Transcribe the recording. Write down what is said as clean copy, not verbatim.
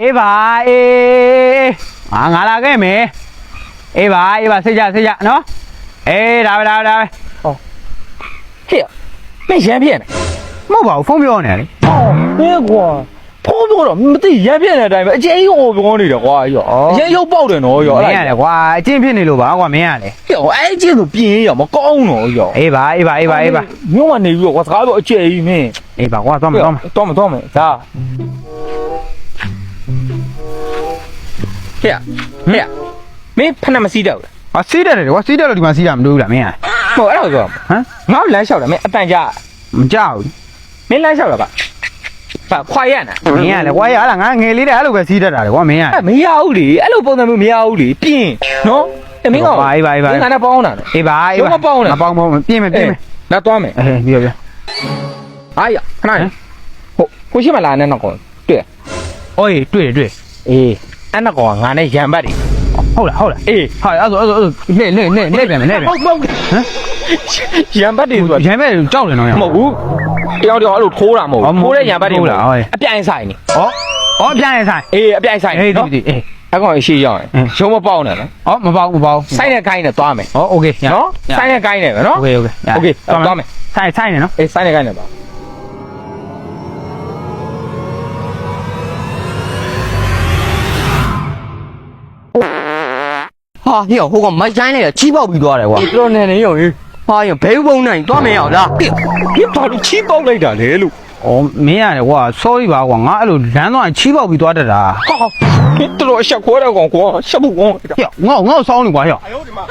အေးပါအေးငါလာခဲ့မယ်အေးပါစိတ်ကြနော်အေးဒါပဲဟောဟေ့မင်းရမ်းပြည့်နေ မဟုတ်ပါဘူးဖုန်းပြောနေတယ် ဟောမင်းကွာဖုန်းပြောတော့မသိရမ်းပြည့်နေတဲ့အတိုင်းပဲအကျဉ်းကြီးဟောပြောနေတယ်ကွာရောအကျဉ်းရုပ်ပေါက်တယ်နော်ရော မင်းရတယ်ကွာအကျင့်ဖြစ်နေလို့ပါကွာမင်းရတယ် ဟေ့အဲ့အကျဉ်းဆိုပြင်းရမကောင်းတော့ရော အေးပါမြို့မှာနေပြီးတော့ကွာစကားပြောအကျဉ်းကြီးမင်း အေးပါကွာသွားမယ်တော့မယ်ဒါဟေ့မင်းဖဏမစီးတော့လား စီးတယ်ကွာစီးတယ်လို့ဒီမှာစီးတာမလို့လားမင်းရ ဟိုအဲ့လိုဆိုဟမ်ငါ့လမ်းလျှောက်တယ်မင်းအတန်ကြာ မကြောက်ဘူး မင်းလမ်းလျှောက်တာပါခွာရနာ မင်းရတယ်ကွာရအဲ့ဒါငါငယ်လေးတဲ့အဲ့လိုပဲစီးတတ်တာလေကွာမင်းရ မရဘူးလေအဲ့လိုပုံစံမျိုးမရဘူးလေပြင်းနော်မင်းကအေးပါ မင်းကလည်းပေါင်းတာလေ အေးပါ မပေါင်းနဲ့ မပေါင်းပြင်းမယ် လာသွားမယ် အေးပြော အားရခဏကိုရှိမလာနဲ့တော့ကောတွေ့ အိုးတွေ့ အေးအဲ့တော့ကငါနဲ့ရံပတ်တယ် ဟုတ်လားအေးဟာအဲ့ဆိုလှည့်ပြန်မယ်ဟုတ်ဟမ်ရံပတ်တယ်ဆိုတာ ရမ်းမဲ့ကြောက်တယ်နော် မဟုတ်ဘူးတယောက်အဲ့လိုထိုးတာမဟုတ်ဘူးထိုးတဲ့ရံပတ်တယ်အပြိုင်ဆိုင်နေ ဩပြိုင်ဆိုင် အေးအပြိုင်ဆိုင် အေး နော် အေး အဲ့ကောင်ရှိရောက်ရင်ရုံးမပေါက်နဲ့နော် ဩမပေါင်း ဆိုင်နဲ့ခိုင်းနဲ့သွားမယ် ဩโอเค နော်ဆိုင်နဲ့ခိုင်းနဲ့ပဲနော် โอเคသွားမယ် ဆိုင်နေနော် အေးဆိုင်နဲ့ခိုင်းနဲ့ပါဟာဟေ့ဟိုကမိုက်ဆိုင်လိုက်တာချီးပေါက်ပြီးသွားတယ်ကွာ တော်နေနေရောဟေး ဟာရင်ဘဲဘုံနိုင်သွားမရအောင်လား ပြပါလို့ချီးပေါက်လိုက်တာလေလို့ ဩမင်းရတယ်ကွာ sorry ပါကွာငါအဲ့လိုလမ်းသွားချီးပေါက်ပြီးသွားတတ်တာ ဟာတော်တော်အဆက်ခွဲတော့ကောင်ကွာဆက်ဖို့ကောင်း ဟဲ့ငါ့ဆောင်းနေကွာဟဲ့ အယောဒီမှာ